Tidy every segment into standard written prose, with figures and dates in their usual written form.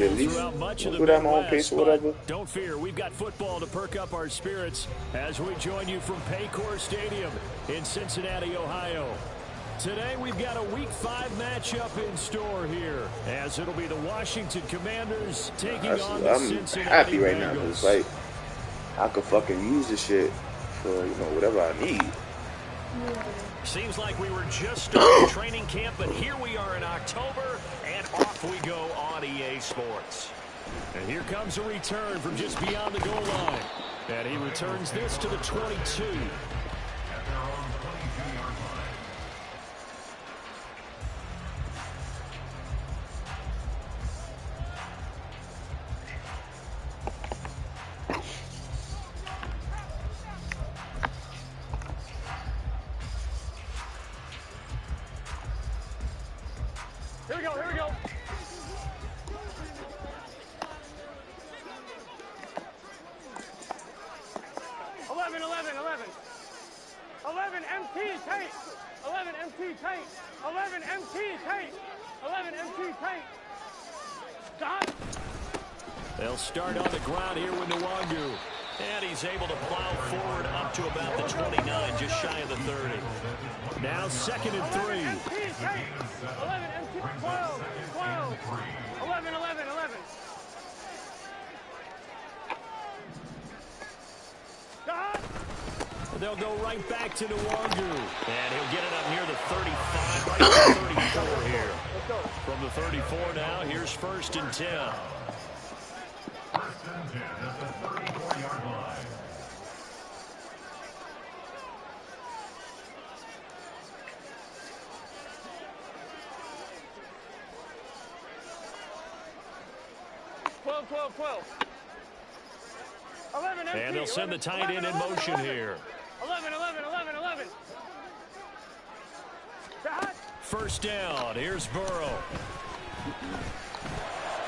At least we'll do that at my own pace or whatever. Don't fear, we've got football to perk up our spirits as we join you from Paycor Stadium in Cincinnati, Ohio. Today we've got a Week 5 matchup in store here, as it'll be the Washington Commanders taking on the Cincinnati I'm happy right now Bengals. because like I could fucking use this shit for whatever I need. Seems like we were just starting training camp, but here we are in October, and off we go on EA Sports. And here comes a return from just beyond the goal line. And he returns this to the 22. Here we go, here we go. 11, MT tank. 11 MT tank. 11 MT tank. 11 MT tank. Done. They'll start on the ground here with Nwangu. And he's able to plow forward up to about the 29, just shy of the 30. Now 2nd and 3. 11 MT, 12, 12. 11. Done. They'll go right back to Nwangu. And he'll get it up near the 35, right to the 34 here. From the 34 now, here's 1st and 10. 1st and 10 at the 34-yard line. And they'll send the tight end in motion here. 11. 1st down. Here's Burrow.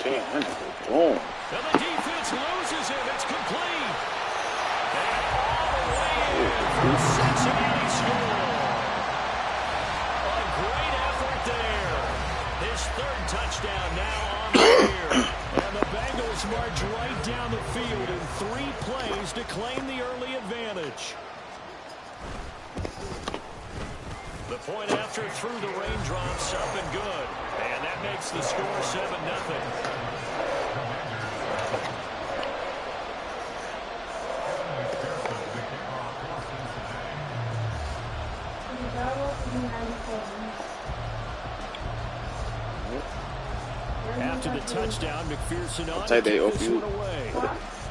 Damn, boom. And the defense loses him. It's complete. And all the way in. Cincinnati score. A great effort there. His 3rd touchdown now on the year. And the Bengals march right down the field in 3 plays to claim the early advantage. The point after through the raindrops up and good. And that makes the score 7-0. After the touchdown, McPherson on to take this one away.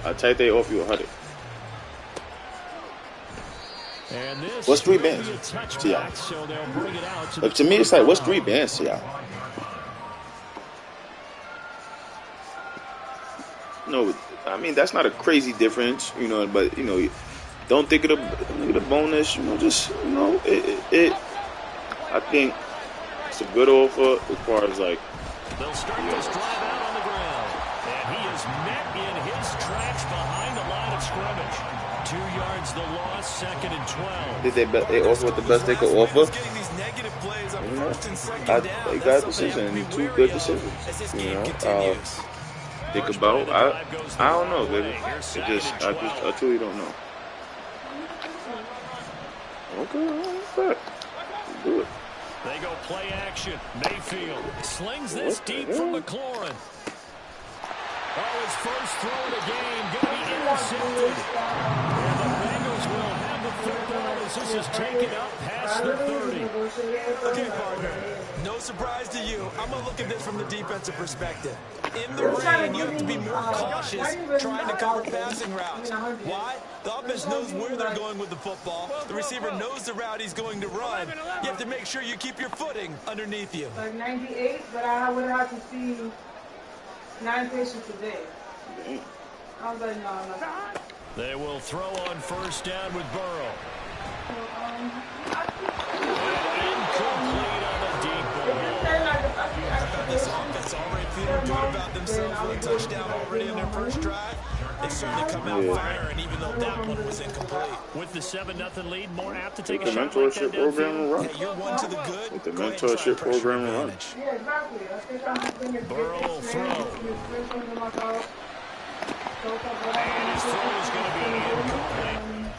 I'll take they off you 100. And this What's 3 bands to y'all? So they'll bring it out to Like, to me, it's like, what's 3 bands to y'all? No, I mean, that's not a crazy difference, but, don't think of the bonus, just, I think it's a good offer as far as, like, they'll start this drive out on the ground. And he is met in his tracks behind the line of scrimmage. 2 yards the loss, 2nd and 12. Did they offer what the best they could offer? They got a decision, 2 good decisions. Think about, I don't know, baby. I truly don't know. Okay, do it. They go play action. Mayfield slings this deep from McLaurin. Oh, his first throw of the game going to be intercepted. And the Bengals will have the 3rd down as this is taken up past the 30. Okay, partner. No surprise to you. I'm going to look at this from the defensive perspective. In the rain, you have to be more cautious trying to cover passing routes. Why? The offense knows where they're going with the football. The receiver knows the route he's going to run. You have to make sure you keep your footing underneath you. Like 98, but I would have to see 9 patients a day. I was like, no. They will throw on 1st down with Burrow. Incomplete on the deep ball. This offense already feeling good about themselves with a touchdown already in their first drive. They certainly come out firing, even though that one was incomplete. With the 7-0 lead, more apt to take With a the shot like that mentorship program downfield. and run. Hey, you're one to the good. With the Go ahead and try and mentorship press your program and run. advantage. Yeah, exactly. I think I'm just going to get Burrow will this throw. man. This is his first one in my car. And his throw is going to be incomplete.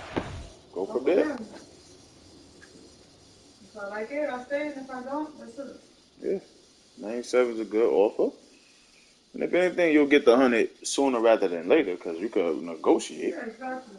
Go for that. If I like it, I stay. And if I don't, that's it. Yeah. 97 is a good offer. And if anything, you'll get the 100 sooner rather than later because you could negotiate. Yeah, exactly.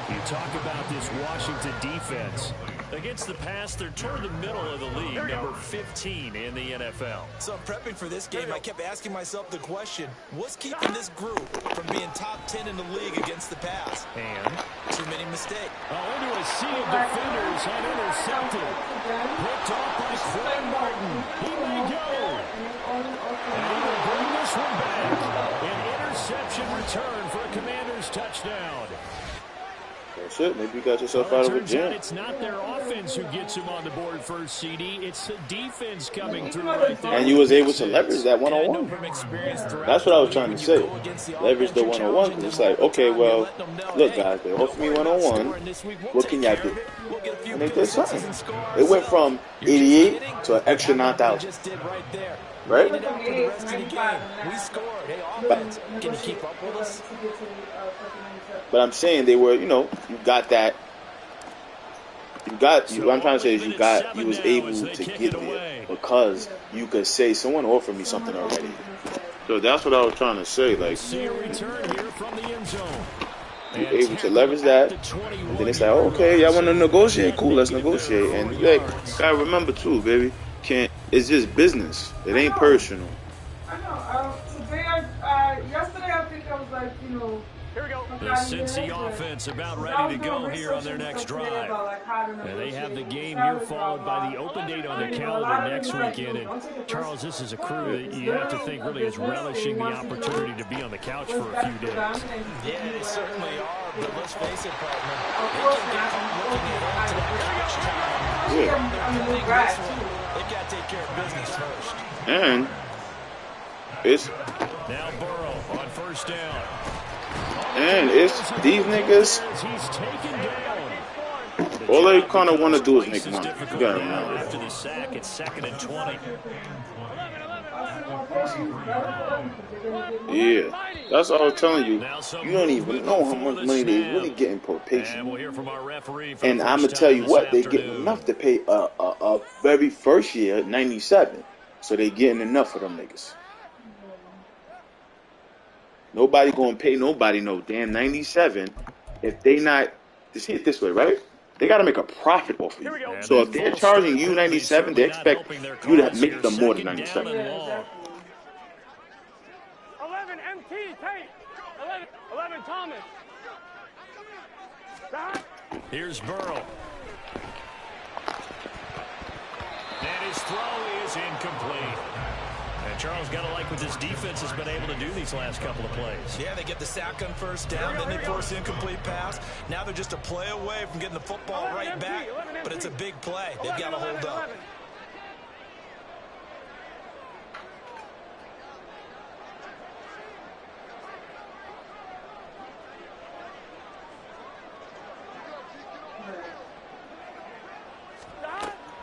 You talk about this Washington defense. Against the pass, they're toward the middle of the league, number 15 in the NFL. So prepping for this game, I kept asking myself the question, what's keeping this group from being top 10 in the league against the pass? And Too many mistakes. into a sea of defenders and intercepted. Picked off by Quinn Martin. He may go. And he will bring this one back. An interception return for a Commanders touchdown. That's it. Maybe you got yourself Well, out of a turns out jam. it's not their offense who gets him on the board first, CD. It's the defense coming through right there. And you was able to leverage that And I know one-on-one. from experience throughout That's what I was the trying league, to when say. you go against the Leverage the offense, you're one-on-one challenging because it's them like, all the okay, time. well, You're letting them know, look, hey, guys, they don't offered me worry about one-on-one. scoring this week. We'll What take can y'all care do? of it. We'll get a few And they pick did sixes something. and score It went ourselves. from You're just 88 kidding? to an extra How about what we 9,000. just did right there? Right? Laid it out for the rest of the game. We scored. Hey, offense, can you keep up with us? But I'm saying they were, you got that. What I'm trying to say is you was able to get there because you could say someone offered me something already. So that's what I was trying to say. Like, See a return here from the end zone. you're able to leverage that, and then it's like, okay, y'all want to negotiate? Cool, let's negotiate. And you gotta remember too, baby, it's just business. It ain't personal. I know. Today, yesterday, I think I was like, Here we go. The Cincy offense about ready to go here on their next drive. And they have the game here followed by the open date on the calendar next weekend. And Charles, this is a crew that you have to think really is relishing the opportunity to be on the couch for a few days. Yeah, they certainly are. But let's face it, partner. They can get caught looking ahead to that couch time. They've got to take care of business first. And it's Now Burrow on first down. these niggas. He's taken down. All they kind of want to do is make money. You gotta Now remember. after the sack, it's 2nd and 20. Yeah, that's what I was telling you. You don't even know how much money they really getting per And patient. we'll hear from our referee for And the I'm first gonna tell time you this what, they getting afternoon. enough to pay a very first year 97. So they getting enough for them niggas. Nobody gonna pay nobody no damn 97 if they not. Just see it this way, right? They gotta make a profit off of you. So if they're charging you 97, they expect you to make them more than 97. 11 MT, Tate. 11 Thomas. Stop. Here's Burrow. And his throw is incomplete. And Charles got to like what this defense has been able to do these last couple of plays. Yeah, they get the sack on first down, then they force the incomplete pass. Now they're just a play away from getting the football right back, but it's a big play. They've got to hold up.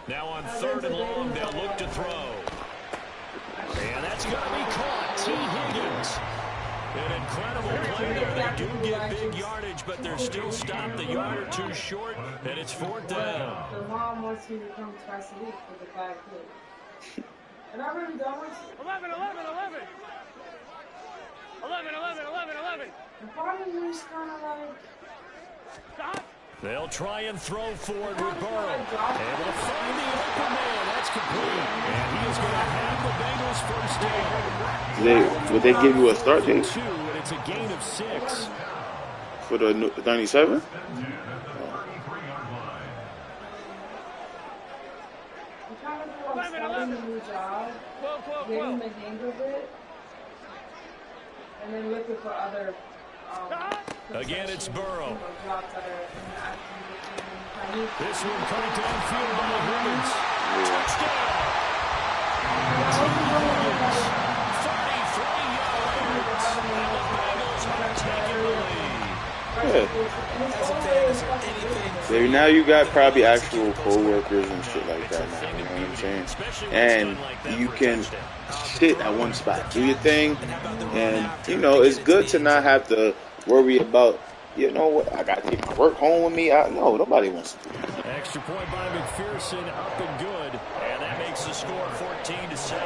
Now on 3rd and long, they'll look to throw. And that's going to be caught. T. Higgins. An incredible play there. They do get big yardage, but they're still stopped the yard or two short, and it's 4th down. The mom wants you to come twice a week for the 5 kids. And I really don't want you. 11. 11. And part of me is kind of like, Stop. They'll try and throw forward with Burrow. Able to find the open man. That's complete. And he is going to have the Bengals first down. Would they give you a start date 2, and it's a gain of 6. for the 97? I'm kind of like starting a new job, getting the hang of it. and then looking for other. Again, it's Burrow. Drops that are This one coming downfield by Higgins. Touchdown! 33 yards. And the Bengals are taking the lead. Yeah. Now you got probably actual co-workers and shit like that now, you know what I'm saying? And you can sit at one spot, do your thing, and, you know, it's good to not have to worry about, you know what, I got to take my work home with me. No, nobody wants to do that. Extra point by McPherson, up and good, and that makes the score 14-7.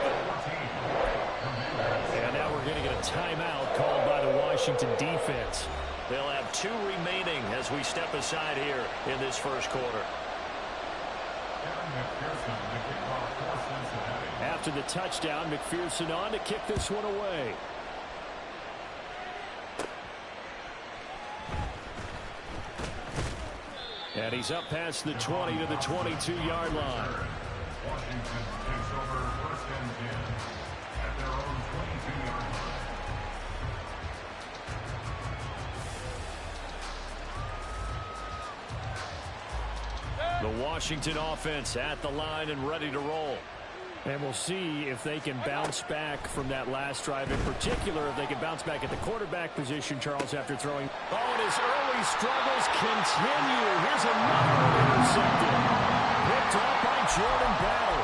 And now we're going to get a timeout called by the Washington defense. They'll have 2 remaining as we step aside here in this first quarter. After the touchdown, McPherson on to kick this one away. And he's up past the 20 to the 22-yard line. Washington takes over 1st and 10 at their own 22-yard line. The Washington offense at the line and ready to roll. And we'll see if they can bounce back from that last drive. In particular, if they can bounce back at the quarterback position, Charles, after throwing. Oh, and his early struggles continue. Here's another one intercepted. Picked off by Jordan Battle.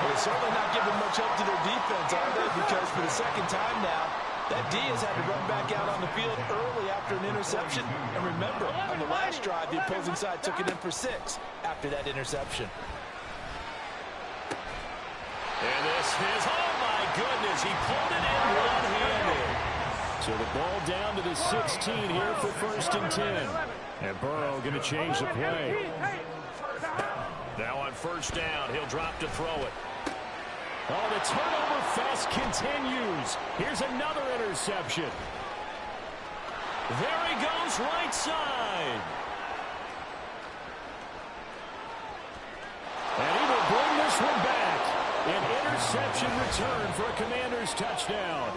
They're certainly not giving much help to their defense, are they? Because for the second time now, that D has had to run back out on the field early after an interception. And remember, on the last drive, the opposing side took it in for 6 after that interception. And this is, oh my goodness, he pulled it in one-handed. So the ball down to the 16 here for 1st and 10. And Burrow going to change the play. Now on 1st down, he'll drop to throw it. Oh, the turnover fest continues. Here's another interception. There he goes, right side. And he will bring this one back. An interception return for a Commanders touchdown.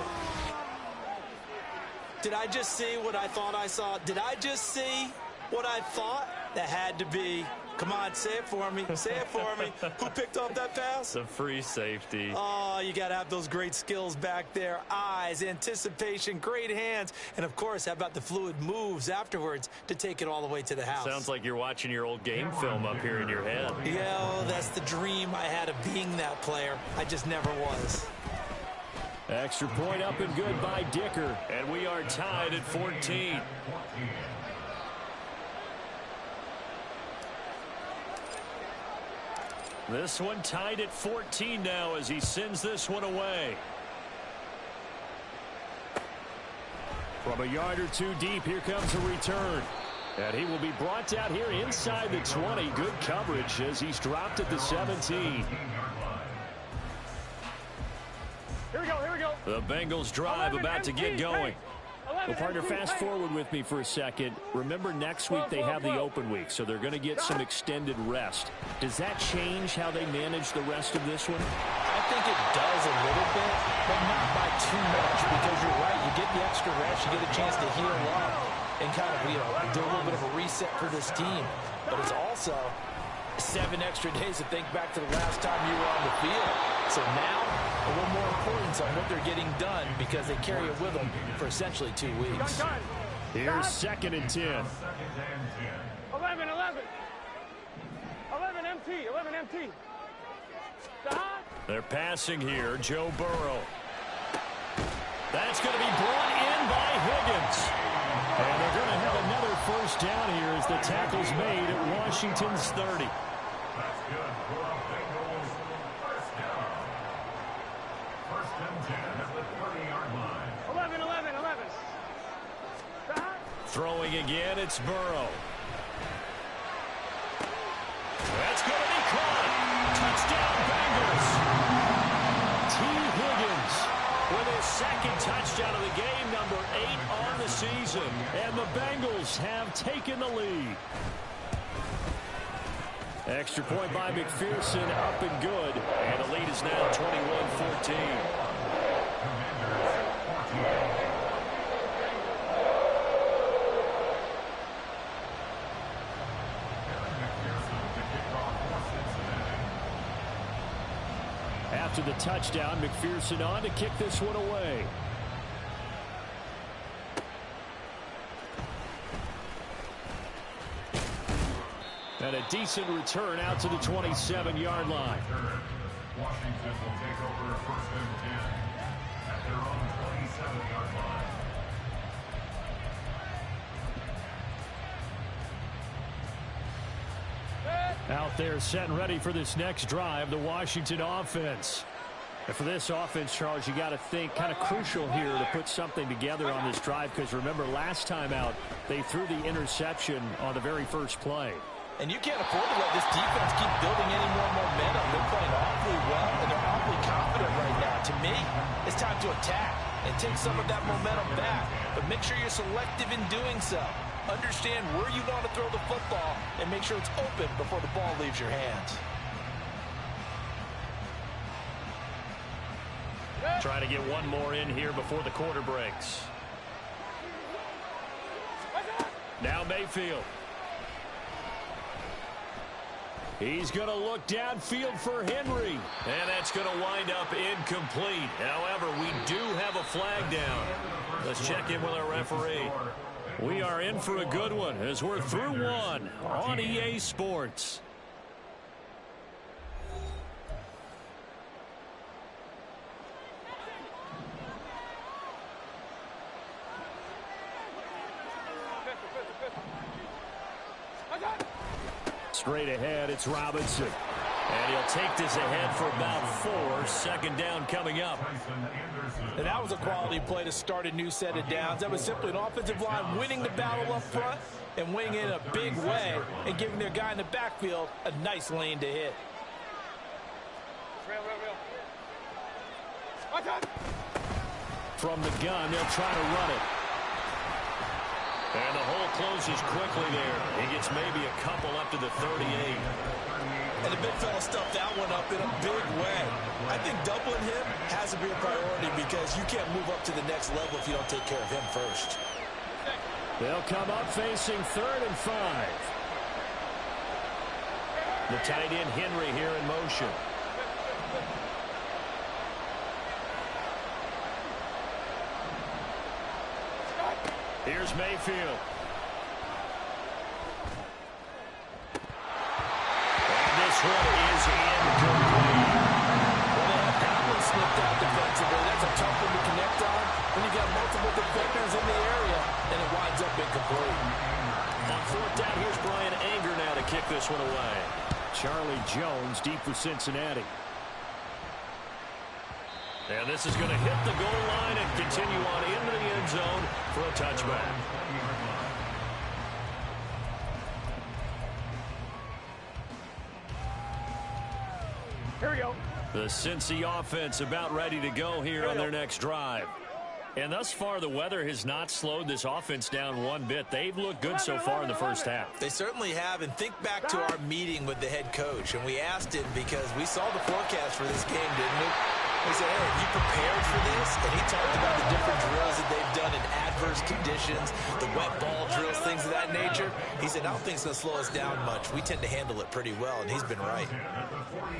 Did I just see what I thought I saw? Did I just see what I thought? That had to be. Come on, say it for me. Say it for me. Who picked off that pass? The free safety. Oh, you got to have those great skills back there. Eyes, anticipation, great hands. And, of course, how about the fluid moves afterwards to take it all the way to the house? Sounds like you're watching your old game film up here in your head. Yeah, well, that's the dream I had of being that player. I just never was. Extra point up and good by Dicker. And we are tied at 14. This one tied at 14 now as he sends this one away. From a yard or 2 deep, here comes a return. And he will be brought down here inside the 20. Good coverage as he's dropped at the 17. Here we go, here we go. The Bengals drive about to get going. Well, partner, fast forward with me for a second. Remember, next week they have the open week, so they're going to get some extended rest. Does that change how they manage the rest of this one? I think it does a little bit, but not by too much, because you're right. You get the extra rest, you get a chance to heal up and kind of, you know, do a little bit of a reset for this team. But it's also 7 extra days to think back to the last time you were on the field. So now, a little more importance on what they're getting done because they carry it with them for essentially 2 weeks. Here's 2nd and 10. 11, 11. 11 MT, 11 MT. They're passing here, Joe Burrow. That's going to be brought in by Higgins. And they're going to have another 1st down here as the tackle's made at Washington's 30. That's good for the Bengals. 1st down. 1st and 10 at the 30-yard line. 11, 11, 11. Throwing again, it's Burrow. That's going to be caught. Touchdown, Bengals. T. Higgins with his 2nd touchdown of the game, number 8 on the season. And the Bengals have taken the lead. Extra point by McPherson, up and good. And the lead is now 21-14. after the touchdown. McPherson on to kick this one away. And a decent return out to the 27-yard line. Washington will take over 1st and 10 at their own 27-yard line. Out there set and ready for this next drive, the Washington offense. And for this offense, Charles, you got to think kind of crucial here to put something together on this drive, because remember last time out they threw the interception on the very first play. And you can't afford to let this defense keep building any more momentum. They're playing awfully well, and they're awfully confident right now. To me, it's time to attack and take some of that momentum back. But make sure you're selective in doing so. Understand where you want to throw the football and make sure it's open before the ball leaves your hands. Try to get one more in here before the quarter breaks. Now Mayfield. He's going to look downfield for Henry. And that's going to wind up incomplete. However, we do have a flag down. Let's check in with our referee. We are in for a good one as we're through one on EA Sports. Straight ahead, it's Robinson. And he'll take this ahead for about 4. Second down coming up. And that was a quality play to start a new set of downs. That was simply an offensive line winning the battle up front and winning in a big way and giving their guy in the backfield a nice lane to hit. From the gun, they'll try to run it. And the hole closes quickly there. He gets maybe a couple up to the 38. And the big fella stuffed that one up in a big way. I think doubling him has to be a priority because you can't move up to the next level if you don't take care of him first. They'll come up facing 3rd and 5. The tight end Henry here in motion. Here's Mayfield. And this one is incomplete. Well, they have that one slipped out defensively. That's a tough one to connect on when you got multiple defenders in the area, and it winds up incomplete. On 4th down, here's Brian Anger now to kick this one away. Charlie Jones deep for Cincinnati. And this is going to hit the goal line and continue on into the end zone for a touchback. Here we go. The Cincy offense about ready to go here on their next drive. And thus far, the weather has not slowed this offense down one bit. They've looked good so far in the first half. They certainly have, and think back to our meeting with the head coach, and we asked him because we saw the forecast for this game, didn't we? We said, hey, are you prepared for this? And he talked about the different drills that they've done in adverse conditions, the wet ball drills, things of that nature. He said, I don't think it's going to slow us down much. We tend to handle it pretty well, and he's been right.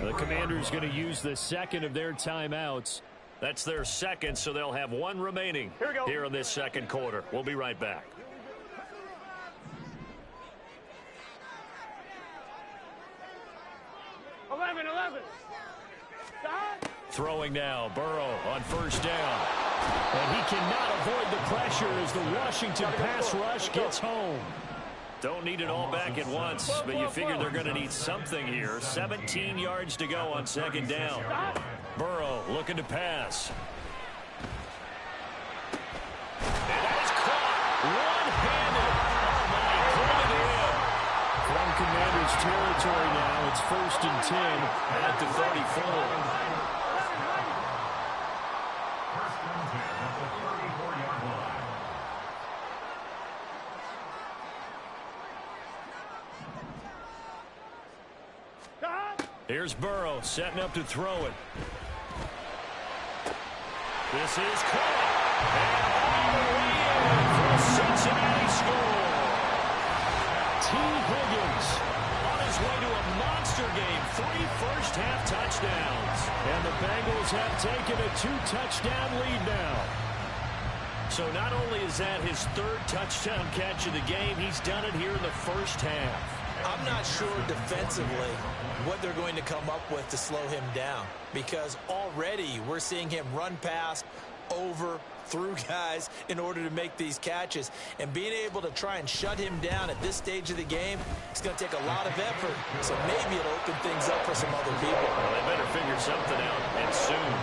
The Commanders going to use the second of their timeouts. That's their second, so they'll have one remaining here in this second quarter. We'll be right back. Eleven. Throwing now, Burrow on 1st down. And he cannot avoid the pressure as the Washington pass rush gets home. Don't need it all back at once, but you figure they're going to need something here. 17 yards to go on 2nd down. Burrow looking to pass. And that is caught one-handed. Oh, my, pulled it in. From Commanders territory now, it's 1st and 10 at the 34. Here's Burrow setting up to throw it. This is caught. And all the way in for a Cincinnati score. T. Higgins on his his way to a monster game. 3 first-half touchdowns. And the Bengals have taken a 2-touchdown lead now. So not only is that his 3rd touchdown catch of the game, he's done it here in the first half. I'm not sure defensively what they're going to come up with to slow him down, because already we're seeing him run past, over, through guys in order to make these catches. And being able to try and shut him down at this stage of the game, it's going to take a lot of effort. So maybe it'll open things up for some other people. Well, they better figure something out, and soon.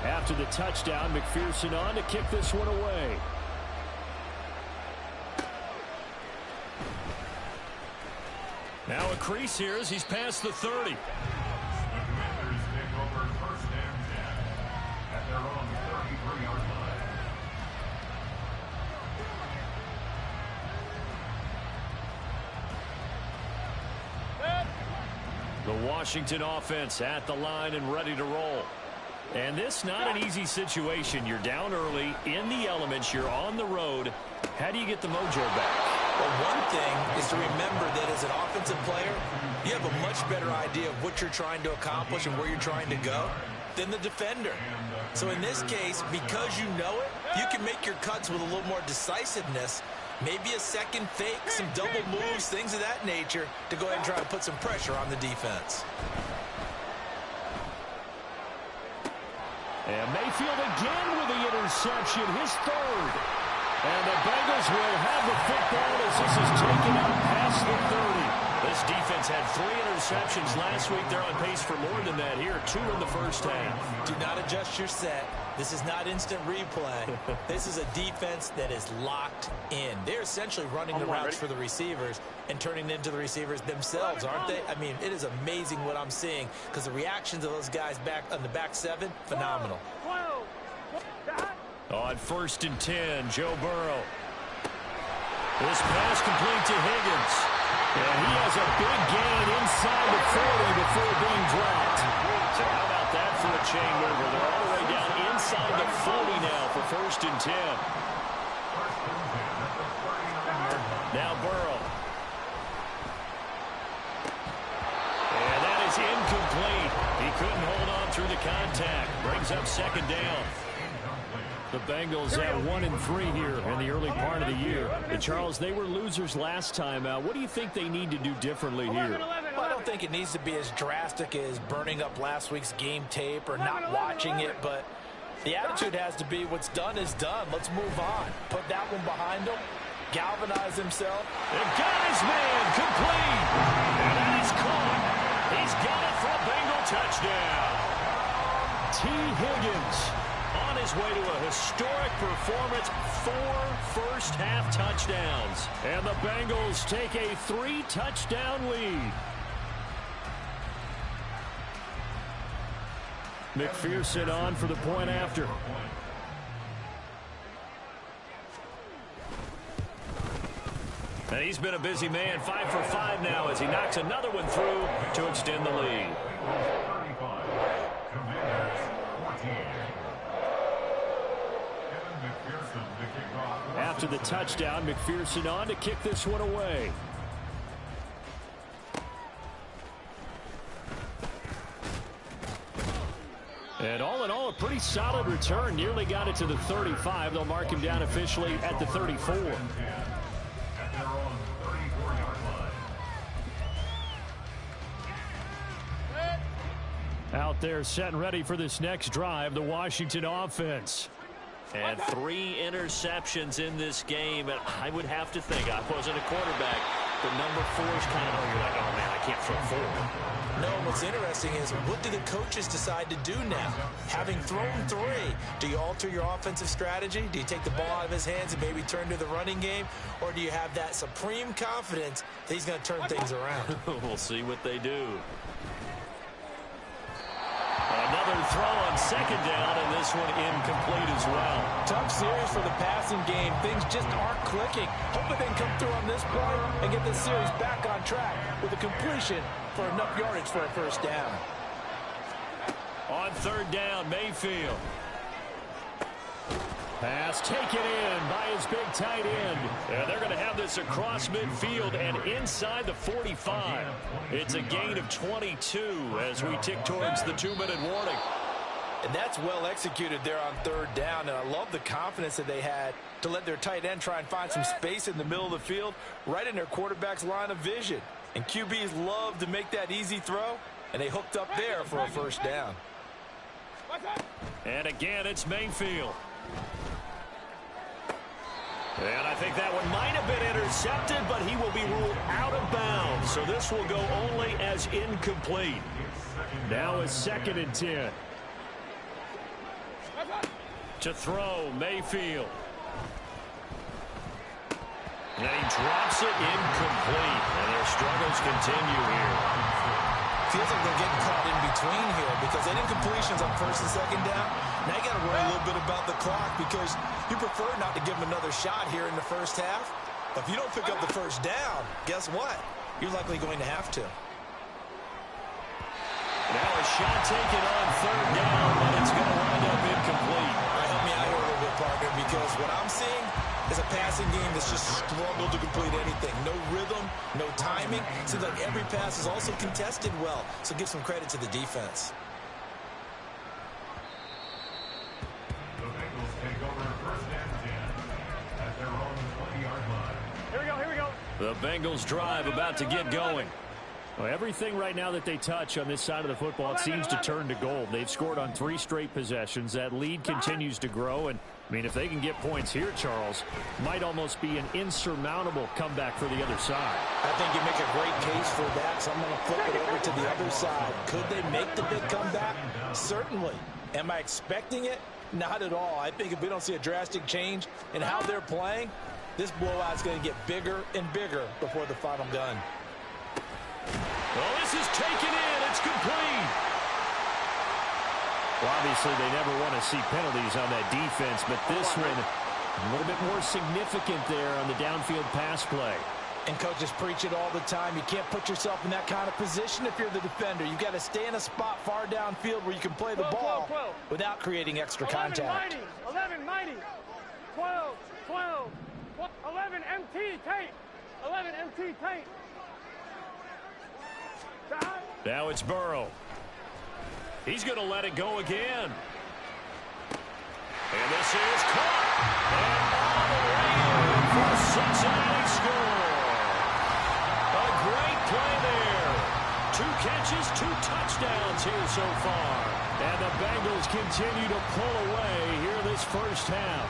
After the touchdown, McPherson on to kick this one away. Now a crease here as he's past the 30. The Commanders take over 1st and 10 at their own 33-yard line. The Washington offense at the line and ready to roll. And this not an easy situation. You're down early, in the elements, you're on the road. How do you get the mojo back? Well, one thing is to remember that as an offensive player, you have a much better idea of what you're trying to accomplish and where you're trying to go than the defender. So in this case, because you know it, you can make your cuts with a little more decisiveness. Maybe a second fake, some double moves, things of that nature to go ahead and try to put some pressure on the defense. And Mayfield again with the interception, his 3rd. And the Bengals will have the football as this is taken out past the 30. This defense had 3 interceptions last week. They're on pace for more than that here, 2 in the first half. Do not adjust your set. This is not instant replay. This is a defense that is locked in. They're essentially running the routes for the receivers and turning them into the receivers themselves, aren't they? I mean, it is amazing what I'm seeing because the reactions of those guys back on the back 7, phenomenal. On 1st and 10, Joe Burrow. This pass complete to Higgins. And he has a big gain inside the 40 before being dropped. So how about that for a chain mover? They're all the way down inside the 40 now for 1st and 10. Now Burrow. And that is incomplete. He couldn't hold on through the contact. Brings up 2nd down. The Bengals at 1-3 here in the early part of the year. And Charles, they were losers last time out. What do you think they need to do differently here? Well, I don't think it needs to be as drastic as burning up last week's game tape or not watching it, but the attitude has to be what's done is done. Let's move on. Put that one behind him. Galvanize himself. And got his man complete. And that is caught. He's got it for a Bengal touchdown. T. Higgins on his way to a historic performance, 4 first-half touchdowns. And the Bengals take a 3-touchdown lead. McPherson on for the point after. And he's been a busy man, 5 for 5 now as he knocks another one through to extend the lead. 35, Commanders 14. After the touchdown, McPherson on to kick this one away. And all in all, a pretty solid return. Nearly got it to the 35. They'll mark him down officially at the 34. At their own 34-yard line. Out there set and ready for this next drive, the Washington offense. And 3 interceptions in this game. And I would have to think, I wasn't a quarterback, but number 4 is kind of, you're like, oh man, I can't throw 4. No, what's interesting is what do the coaches decide to do now? Having thrown 3, do you alter your offensive strategy? Do you take the ball out of his hands and maybe turn to the running game? Or do you have that supreme confidence that he's going to turn things around? We'll see what they do. Another throw on second down, and this one incomplete as well. Tough series for the passing game. Things just aren't clicking. Hoping they can come through on this play and get this series back on track with a completion for enough yardage for a first down. On third down, Mayfield. Pass taken in by his big tight end. And they're going to have this across midfield and inside the 45. It's a gain of 22 as we tick towards the 2-minute warning. And that's well executed there on third down. And I love the confidence that they had to let their tight end try and find some space in the middle of the field, right in their quarterback's line of vision. And QBs love to make that easy throw, and they hooked up there for a first down. And again, it's Mayfield. And I think that one might have been intercepted, but he will be ruled out of bounds. So this will go only as incomplete. Now it's 2nd and 10. To throw, Mayfield. And he drops it incomplete. And their struggles continue here. Feels like they're getting caught in between here because any incompletions on first and second down, now you got to worry a little bit about the clock because you prefer not to give them another shot here in the first half. But if you don't pick up the first down, guess what? You're likely going to have to. Now a shot taken on third down, but it's going to wind up incomplete. Help me out here a little bit, partner, because what I'm seeing is a passing game that's just struggled to complete anything. No rhythm, no timing. Seems like every pass is also contested well. So give some credit to the defense. The Bengals take over first and 10 at their own 20-yard line. Here we go. The Bengals drive about to get going. Well, everything right now that they touch on this side of the football, it seems to turn to gold. They've scored on 3 straight possessions. That lead continues to grow. And, I mean, if they can get points here, Charles, might almost be an insurmountable comeback for the other side. I think you make a great case for that, so I'm going to flip it over to the other side. Could they make the big comeback? Certainly. Am I expecting it? Not at all. I think if we don't see a drastic change in how they're playing, this blowout is going to get bigger and bigger before the final gun. Well, this is taken in. It's complete. Well, obviously, they never want to see penalties on that defense, but this one a little bit more significant there on the downfield pass play. And coaches preach it all the time. You can't put yourself in that kind of position if you're the defender. You've got to stay in a spot far downfield where you can play the ball without creating extra contact. 11 mighty. 12. 11 MT tape. 11 MT tape. Now it's Burrow. He's going to let it go again. And this is caught. And all the way in for a Cincinnati score. A great play there. 2 catches, 2 touchdowns here so far. And the Bengals continue to pull away here this first half.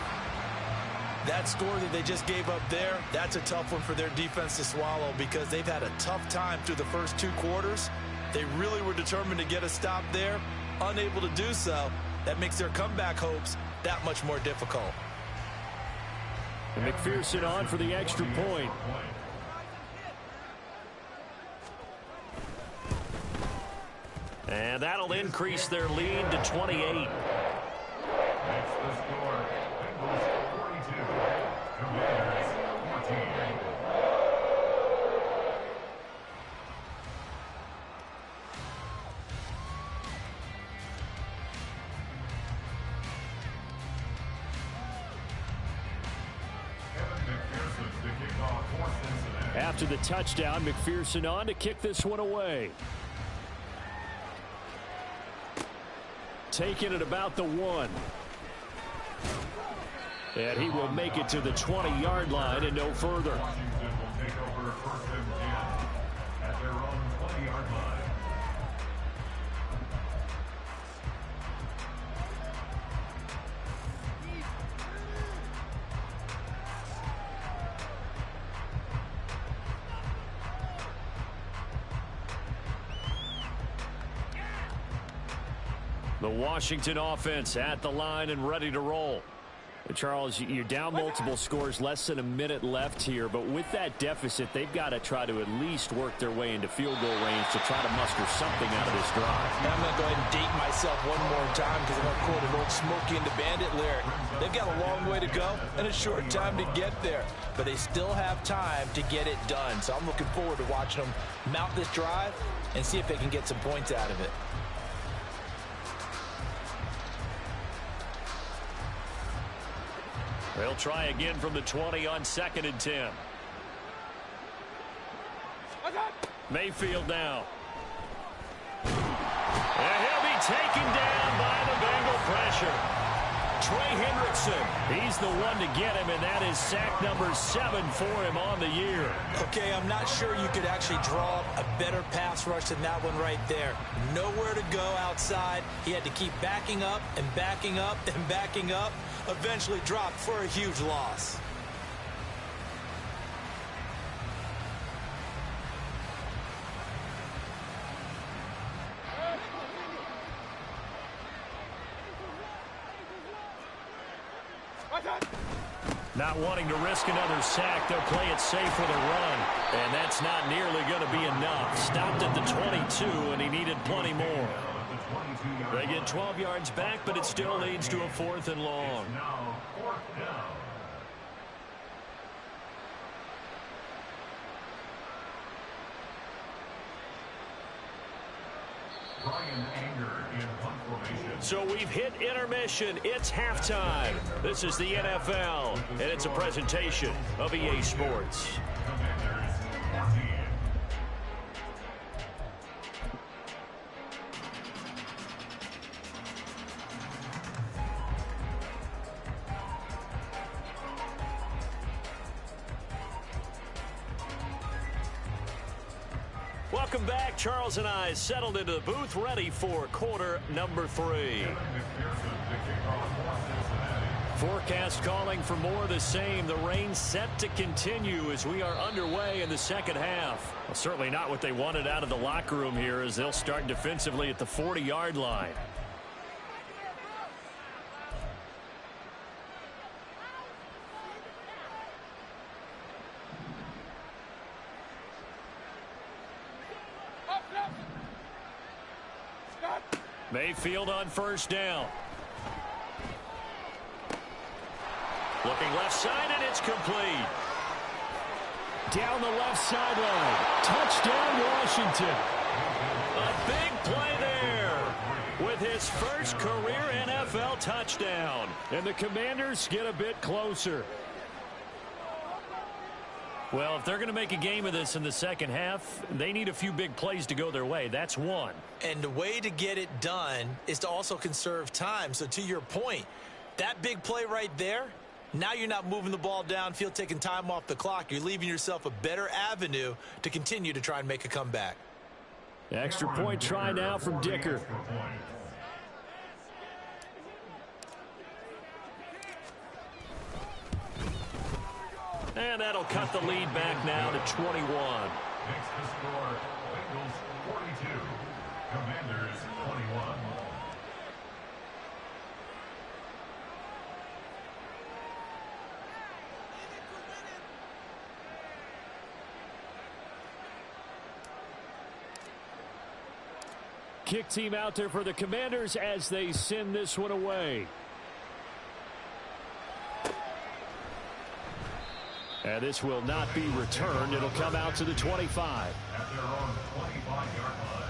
That score that they just gave up there, that's a tough one for their defense to swallow because they've had a tough time through the first 2 quarters. They really were determined to get a stop there, unable to do so. That makes their comeback hopes that much more difficult. And McPherson on for the extra point. And that'll increase their lead to 28. Makes the score. Bengals 42. Commanders 14. After the touchdown, McPherson on to kick this one away. Taking it about the 1. And he will make it to the 20-yard line and no further. Washington will take over first and 10 at their own 20-yard line. The Washington offense at the line and ready to roll. Charles, you're down multiple scores, less than a minute left here, but with that deficit, they've got to try to at least work their way into field goal range to try to muster something out of this drive. And I'm going to go ahead and date myself one more time because I'm going to quote an old Smokey and the Bandit lyric. They've got a long way to go and a short time to get there, but they still have time to get it done. So I'm looking forward to watching them mount this drive and see if they can get some points out of it. They'll try again from the 20 on 2nd and 10. Mayfield now. And he'll be taken down by the Bengal pressure. Trey Hendrickson, he's the one to get him, and that is sack number 7 for him on the year. Okay, I'm not sure you could actually draw up a better pass rush than that one right there. Nowhere to go outside. He had to keep backing up and backing up and backing up. Eventually dropped for a huge loss. Not wanting to risk another sack, they'll play it safe with a run. And that's not nearly going to be enough. Stopped at the 22, and he needed plenty more. They get 12 yards back, but it still leads to a 4th and long. Now 4th down. Brian Anger in punt formation. So we've hit intermission. It's halftime. This is the NFL, and it's a presentation of EA Sports. Commanders 14. Welcome back. Charles and I settled into the booth, ready for quarter number 3. Forecast calling for more of the same. The rain set to continue as we are underway in the second half. Well, certainly not what they wanted out of the locker room here as they'll start defensively at the 40-yard line. Mayfield on first down. Looking left side, and it's complete. Down the left sideline. Touchdown, Washington. A big play there with his first career NFL touchdown. And the Commanders get a bit closer. Well, if they're going to make a game of this in the second half, they need a few big plays to go their way. That's one. And the way to get it done is to also conserve time. So to your point, that big play right there, now you're not moving the ball downfield, taking time off the clock. You're leaving yourself a better avenue to continue to try and make a comeback. Extra point try now from Dicker. And that'll cut the lead back now to 21. Makes the score Bengals 42, Commanders 21. Kick team out there for the Commanders as they send this one away. And this will not be returned. It'll come out to the 25. At their own 25-yard line.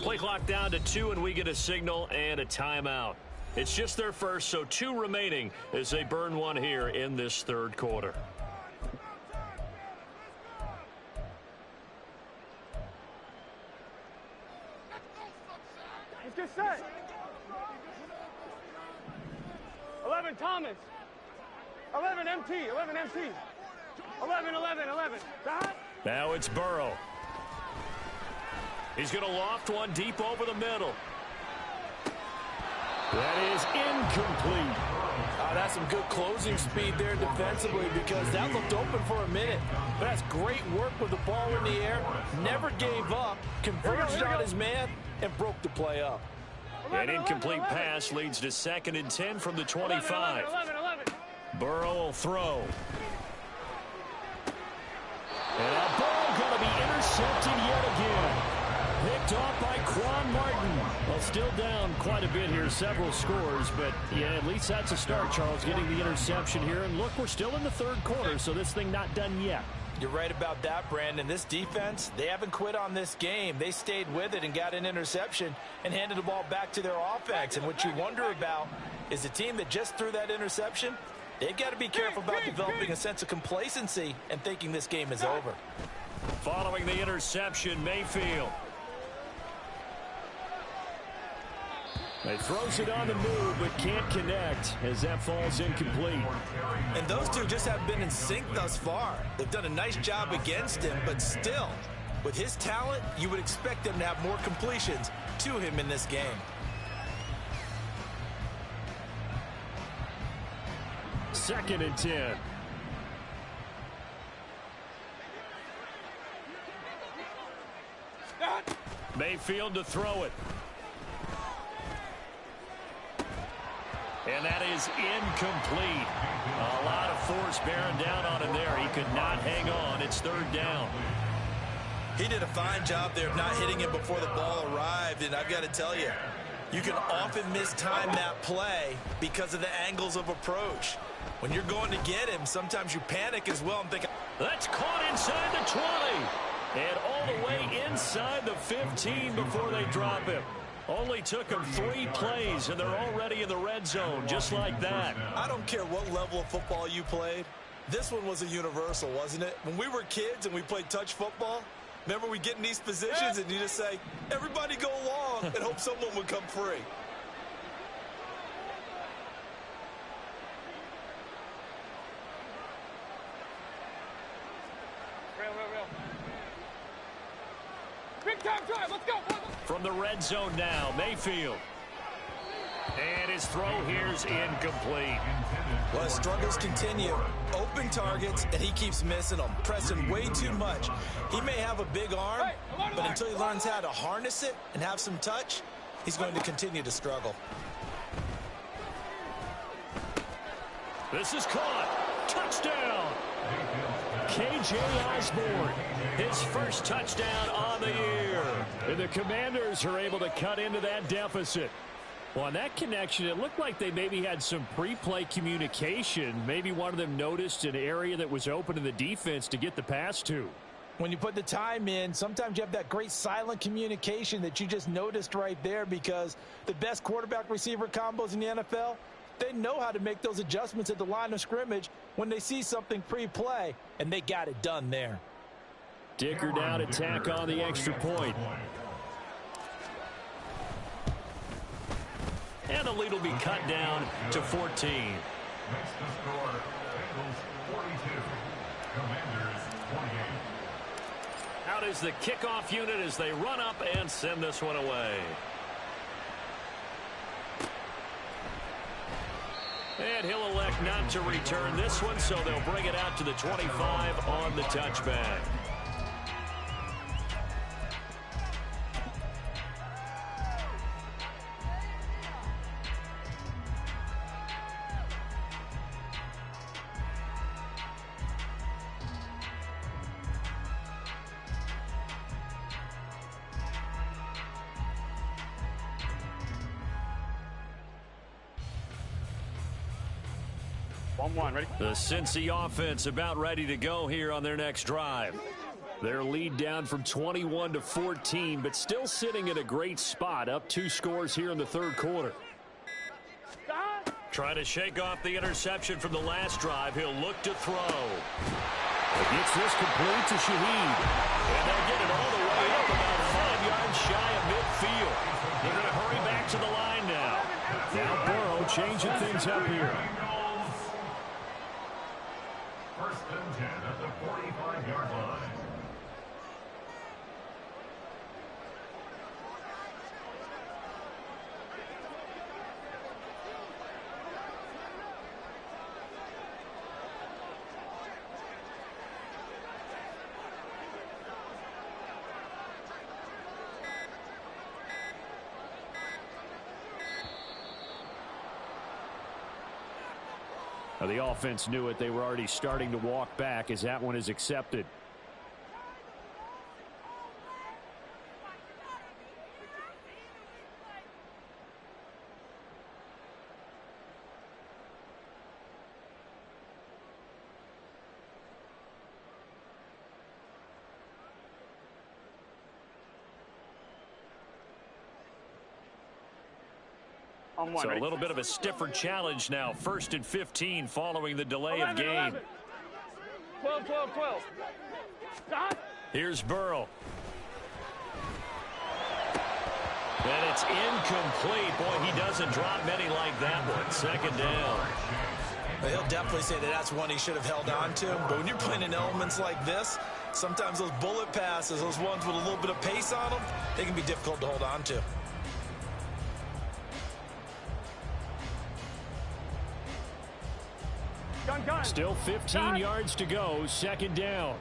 Play clock down to 2, and we get a signal and a timeout. It's just their first, so 2 remaining as they burn one here in this third quarter. Let's get set. 11, Thomas. 11, MT. 11, MT. 11, 11, 11. Now it's Burrow. He's going to loft one deep over the middle. That is incomplete. That's some good closing speed there defensively because that looked open for a minute. But that's great work with the ball in the air. Never gave up, converged on his man, and broke the play up. An incomplete pass leads to 2nd and 10 from the 25. 11. Burrow will throw. And that ball going to be intercepted yet again. Picked off by Quan Martin. Well, still down quite a bit here, several scores, but yeah, at least that's a start, Charles, getting the interception here. And look, we're still in the 3rd quarter, so this thing not done yet. You're right about that, Brandon. This defense, they haven't quit on this game. They stayed with it and got an interception and handed the ball back to their offense. And what you wonder about is the team that just threw that interception, they've got to be careful about developing a sense of complacency and thinking this game is over. Following the interception, Mayfield. He throws it on the move, but can't connect as that falls incomplete. And those two just have been in sync thus far. They've done a nice job against him, but still, with his talent, you would expect them to have more completions to him in this game. Second and 10. Mayfield to throw it. And that is incomplete. A lot of force bearing down on him there. He could not hang on. It's 3rd down. He did a fine job there of not hitting him before the ball arrived. And I've got to tell you, you can often mistime that play because of the angles of approach. When you're going to get him, sometimes you panic as well and think, that's caught inside the 20. And all the way inside the 15 before they drop him. Only took them 3 plays, and they're already in the red zone, just like that. I don't care what level of football you played. This one was a universal, wasn't it? When we were kids and we played touch football, remember we get in these positions and you just say, everybody go along, and hope someone would come free. Real. Big time drive. Let's go. From the red zone now, Mayfield. And his throw here's incomplete. Well, his struggles continue. Open targets, and he keeps missing them, pressing way too much. He may have a big arm, but until he learns how to harness it and have some touch, he's going to continue to struggle. This is caught. Touchdown. K.J. Osborne, his first touchdown on the year. And the Commanders are able to cut into that deficit. Well, on that connection, it looked like they maybe had some pre-play communication. Maybe one of them noticed an area that was open in the defense to get the pass to. When you put the time in, sometimes you have that great silent communication that you just noticed right there because the best quarterback-receiver combos in the NFL, they know how to make those adjustments at the line of scrimmage when they see something pre-play, and they got it done there. Dicker down to tack on the extra point. And the lead will be cut down to 14. Makes the score, Bengals 42, Commanders 28. Out is the kickoff unit as they run up and send this one away. And he'll elect not to return this one, so they'll bring it out to the 25 on the touchback. Ready? The Cincy offense about ready to go here on their next drive. Their lead down from 21 to 14, but still sitting in a great spot, up 2 scores here in the 3rd quarter. Trying to shake off the interception from the last drive. He'll look to throw. Gets this complete to Shaheed. And they'll get it all the way up about 5 yards shy of midfield. They're going to hurry things up here. First and 10 at the 45-yard line. Now, the offense knew it. They were already starting to walk back as that one is accepted. So a little bit of a stiffer challenge now. 1st and 15 following the delay of game. 12, 12, 12. Stop. Here's Burrow. And it's incomplete. Boy, he doesn't drop many like that one. 2nd down. But he'll definitely say that that's one he should have held on to. But when you're playing in elements like this, sometimes those bullet passes, those ones with a little bit of pace on them, they can be difficult to hold on to. Gun. Still 15 yards to go. 2nd down.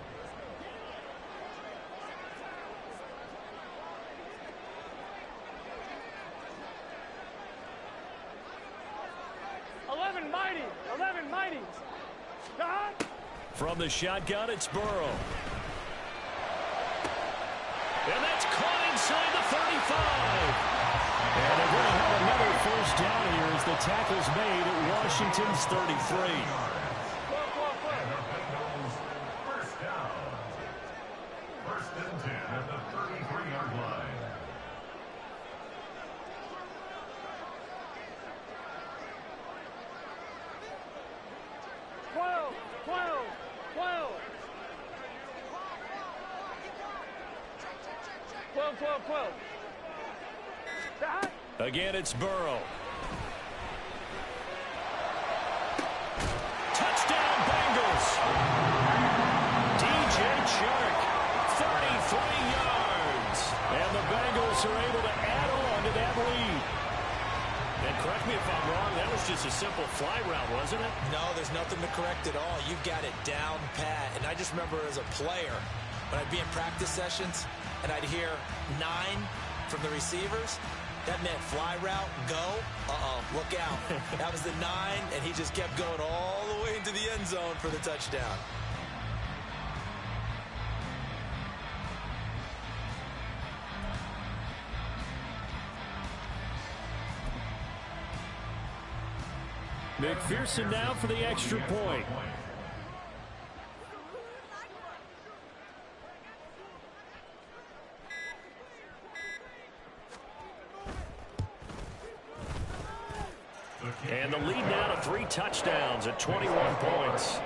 Mighty. Stop. From the shotgun, it's Burrow. And that's caught inside the 35. And they're going to have another 1st down here as the tackle's made at Washington's 33. Again, it's Burrow. Touchdown, Bengals. DJ Chark, 33 yards. And the Bengals are able to add on to that lead. And correct me if I'm wrong, that was just a simple fly route, wasn't it? No, there's nothing to correct at all. You've got it down pat. And I just remember as a player, when I'd be in practice sessions, and I'd hear 9 from the receivers, that meant fly route, go, look out. That was the 9, and he just kept going all the way into the end zone for the touchdown. McPherson now for the extra point. And the lead now to 3 touchdowns at 21 points.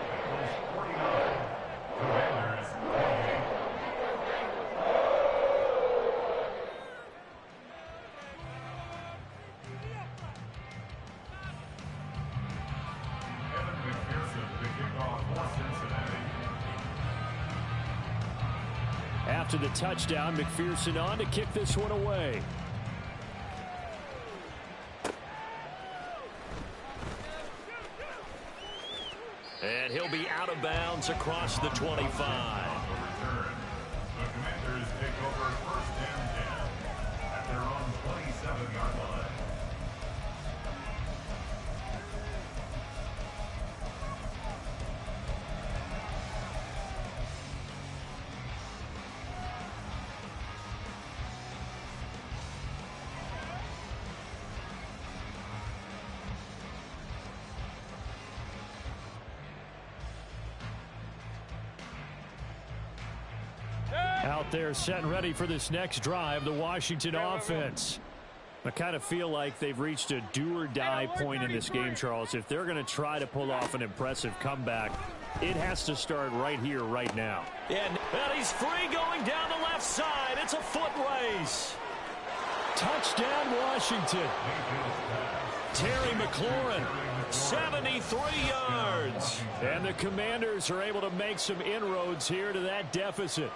After the touchdown, McPherson on to kick this one away. And he'll be out of bounds across the 25. The Commanders take over 1st and 10 at their own 27-yard line. Out there set and ready for this next drive, the Washington offense. I kind of feel like they've reached a do-or-die point in this game, Charles. If they're going to try to pull off an impressive comeback, it has to start right here, right now. Yeah, and he's free going down the left side. It's a foot race. Touchdown, Washington. Terry McLaurin, 73 yards. And the Commanders are able to make some inroads here to that deficit.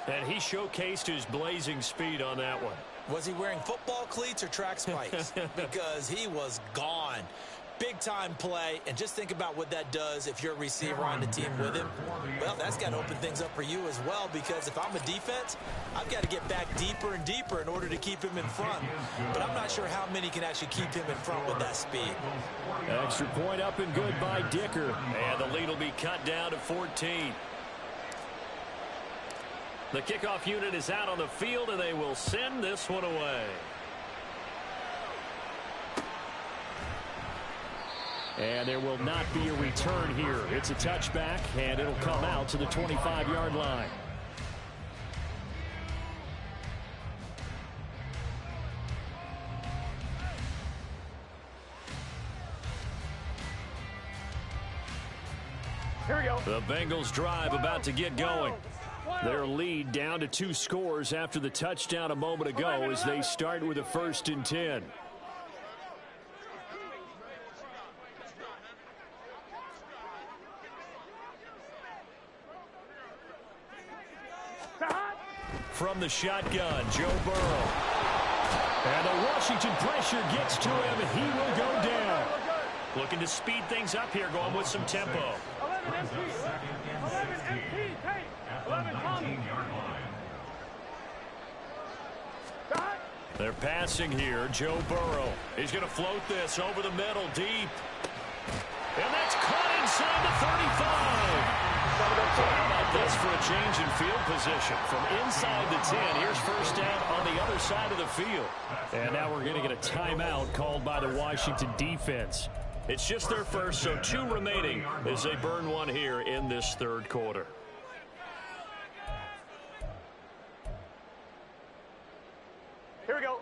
And he showcased his blazing speed on that one. Was he wearing football cleats or track spikes? Because he was gone. Big-time play, and just think about what that does if you're a receiver on the team with him. Well, that's got to open things up for you as well, because if I'm a defense, I've got to get back deeper and deeper in order to keep him in front. But I'm not sure how many can actually keep him in front with that speed. Extra point up and good by Dicker. And the lead will be cut down to 14. The kickoff unit is out on the field, and they will send this one away. And there will not be a return here. It's a touchback, and it'll come out to the 25-yard line. Here we go. The Bengals drive about to get going. Their lead down to 2 scores after the touchdown a moment ago as they start with a 1st and 10. From the shotgun, Joe Burrow. And the Washington pressure gets to him. He will go down. Looking to speed things up here, going with some tempo. 11 MT. 11 MT. Take. 11 Tommy. They're passing here. Joe Burrow. He's going to float this over the middle, deep. And that's caught inside the 35. How about this for a change in field position? From inside the 10, here's first down on the other side of the field. And now we're going to get a timeout called by the Washington defense. It's just their first, so 2 remaining as they burn one here in this 3rd quarter. Here we go.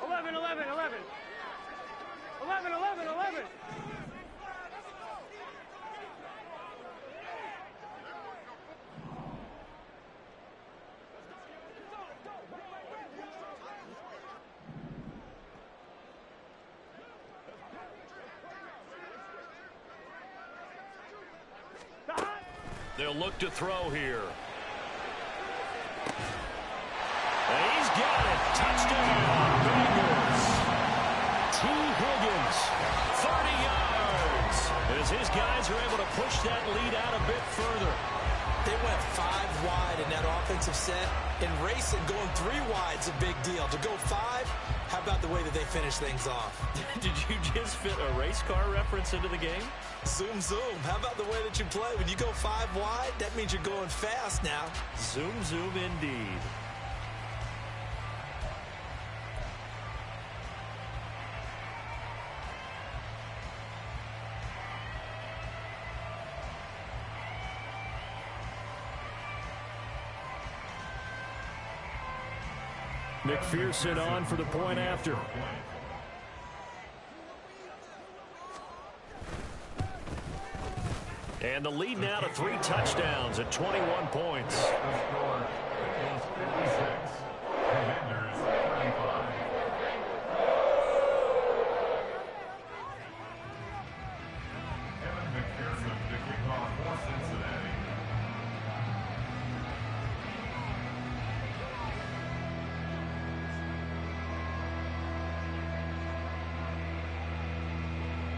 Eleven. 11. They'll look to throw here. And he's got it. Touchdown, Bengals. T. Higgins, 30 yards. As his guys are able to push that lead out a bit further. They went 5 wide in that offensive set. In racing, going 3 wide's a big deal. To go 5, how about the way that they finish things off? Did you just fit a race car reference into the game? Zoom, zoom. How about the way that you play? When you go 5 wide, that means you're going fast now. Zoom, zoom indeed. McPherson on for the point after. And the lead now to 3 touchdowns at 21 points.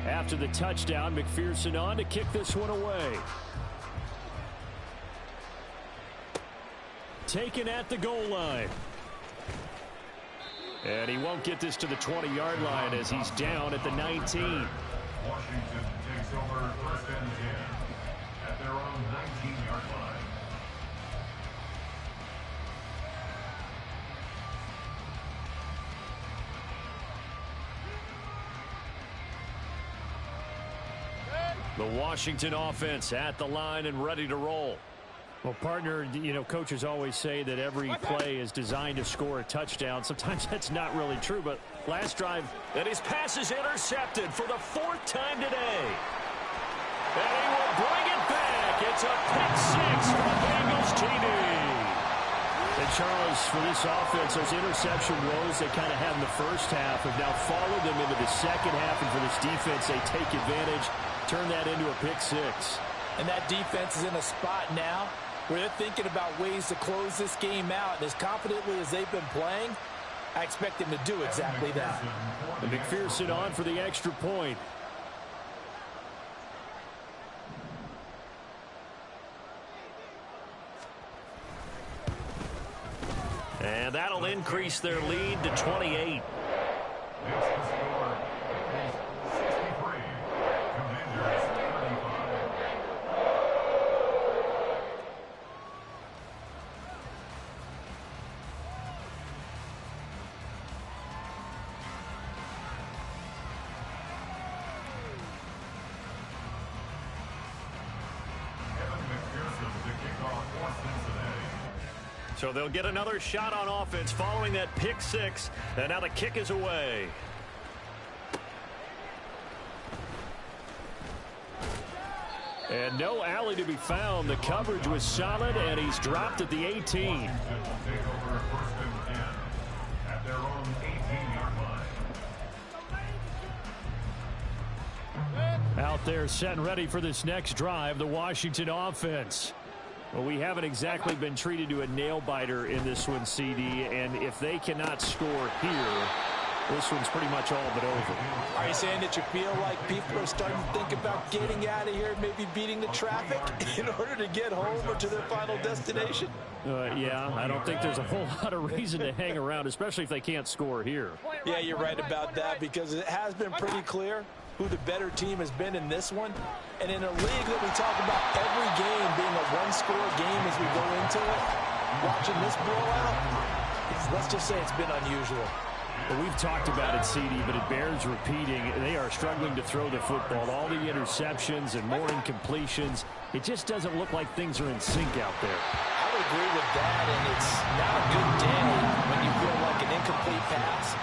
After the touchdown, McPherson on to kick this one away. Taken at the goal line. And he won't get this to the 20-yard line as he's down at the 19. Washington takes over 1st and 10 at their own 19-yard line. The Washington offense at the line and ready to roll. Well, partner, you know, coaches always say that every play is designed to score a touchdown. Sometimes that's not really true, but last drive. And his pass is intercepted for the 4th time today. And he will bring it back. It's a pick 6 for the Bengals TD. And Charles, for this offense, those interception woes they kind of had in the first half have now followed them into the second half. And for this defense, they take advantage, turn that into a pick six. And that defense is in a spot now where they're thinking about ways to close this game out. And as confidently as they've been playing, I expect them to do exactly that. And McPherson on for the extra point. And that'll increase their lead to 28. So they'll get another shot on offense following that pick six. And now the kick is away. And no alley to be found. The coverage was solid, and he's dropped at the 18. Out there set and ready for this next drive, the Washington offense. Well, we haven't exactly been treated to a nail-biter in this one, CD, and if they cannot score here, this one's pretty much all but over. Are you saying that you feel like people are starting to think about getting out of here, maybe beating the traffic in order to get home or to their final destination? Yeah, I don't think there's a whole lot of reason to hang around, especially if they can't score here. Yeah, you're right about that, because it has been pretty clear who the better team has been in this one. And in a league that we talk about every game being a one-score game as we go into it, watching this blowout, let's just say it's been unusual. Well, we've talked about it, CD, but it bears repeating. They are struggling to throw the football. All the interceptions and more incompletions. It just doesn't look like things are in sync out there. I would agree with that, and it's not a good day when you feel like an incomplete pass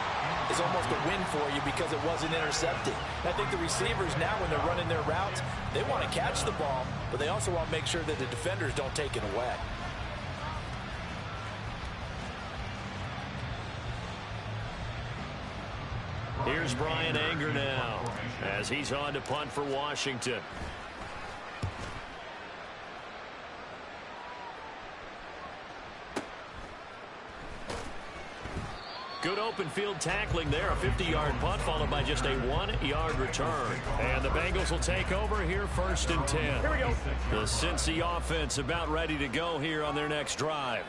is almost a win for you because it wasn't intercepted. I think the receivers now, when they're running their routes, they want to catch the ball, but they also want to make sure that the defenders don't take it away. Here's Brian Anger now as he's on to punt for Washington. Good open field tackling there. A 50-yard punt followed by just a 1-yard return. And the Bengals will take over here, 1st and 10. Here we go. The Cincy offense about ready to go here on their next drive.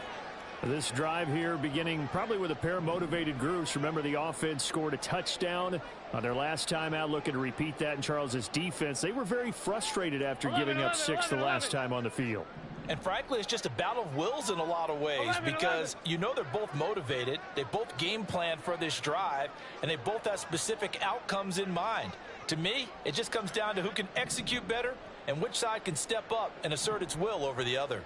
This drive here beginning probably with a pair of motivated groups. Remember, the offense scored a touchdown on their last time out, looking to repeat that in Charles's defense. They were very frustrated after giving up 6 the last time on the field. And frankly, it's just a battle of wills in a lot of ways because you know they're both motivated. They both game plan for this drive, and they both have specific outcomes in mind. To me, it just comes down to who can execute better and which side can step up and assert its will over the other.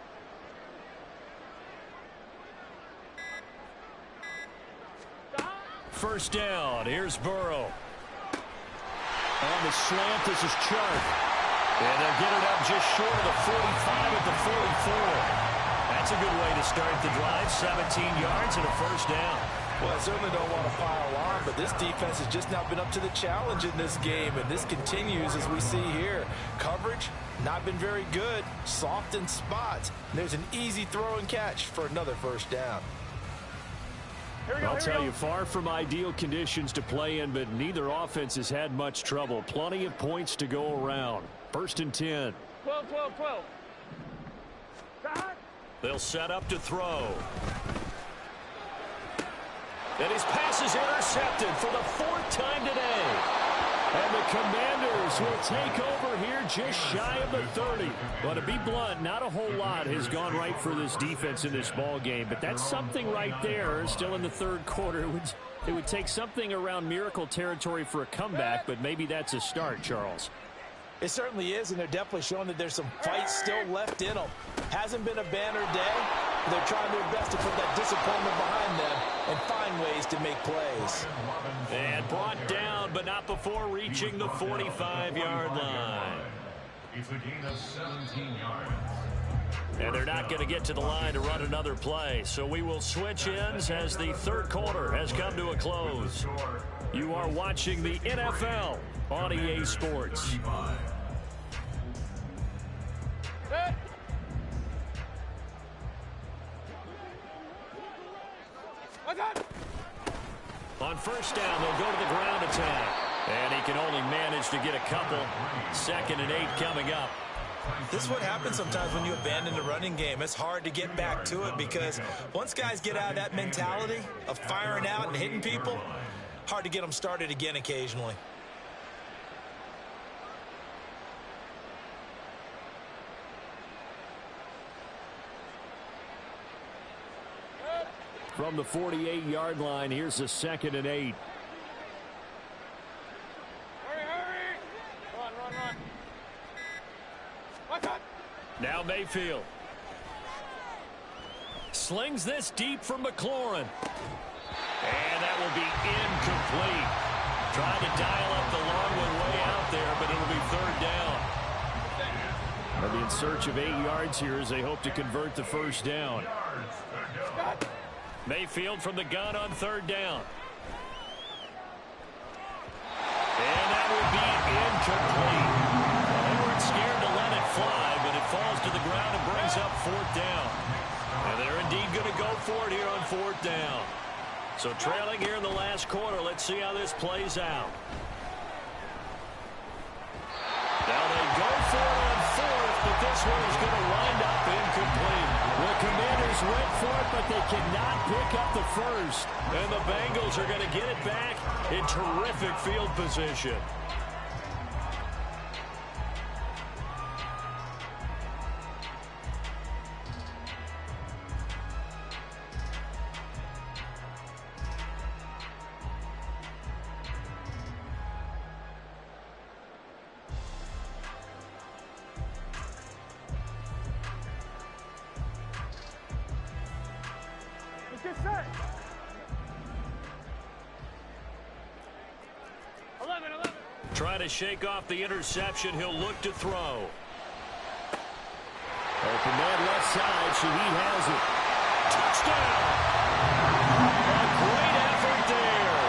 First down. Here's Burrow. On the slant, this is Chark. And they'll get it up just short of the 45 at the 44. That's a good way to start the drive. 17 yards and a first down. Well, I certainly don't want to pile on, but this defense has just not been up to the challenge in this game, and this continues as we see here. Coverage, not been very good. Soft in spots. There's an easy throw and catch for another first down. I'll tell you, far from ideal conditions to play in, but neither offense has had much trouble. Plenty of points to go around. 1st and 10. 12, 12, 12. They'll set up to throw. And his pass is intercepted for the 4th time today. And the Commanders will take over here just shy of the 30. But to be blunt, not a whole lot has gone right for this defense in this ball game. But that's something right there. Still in the 3rd quarter. It would take something around miracle territory for a comeback, but maybe that's a start, Charles. It certainly is, and they're definitely showing that there's some fight still left in them. Hasn't been a banner day. They're trying their best to put that disappointment behind them and find ways to make plays. And brought down, but not before reaching the 45-yard line. It's a gain of 17 yards. And they're not going to get to the line to run another play. So we will switch ends as the third quarter has come to a close. You are watching the NFL on EA Sports. On first down, they'll go to the ground attack. And he can only manage to get a couple. 2nd and 8 coming up. This is what happens sometimes when you abandon the running game. It's hard to get back to it because once guys get out of that mentality of firing out and hitting people, hard to get them started again occasionally. From the 48-yard line, here's a 2nd and 8. Now Mayfield. Slings this deep for McLaurin. And that will be incomplete. Trying to dial up the long one way out there, but it'll be 3rd down. They'll be in search of 8 yards here as they hope to convert the first down. Mayfield from the gun on 3rd down. And that would be incomplete. They weren't scared to let it fly, but it falls to the ground and brings up 4th down. And they're indeed going to go for it here on 4th down. So trailing here in the last quarter, let's see how this plays out. Now they go for it on 4th, but this one is going to wind up incomplete. The Commanders went for it, but they cannot pick up the first. And the Bengals are going to get it back in terrific field position. Get set. 11. Trying to shake off the interception. He'll look to throw. Open man left side, so he has it. Touchdown! A great effort there.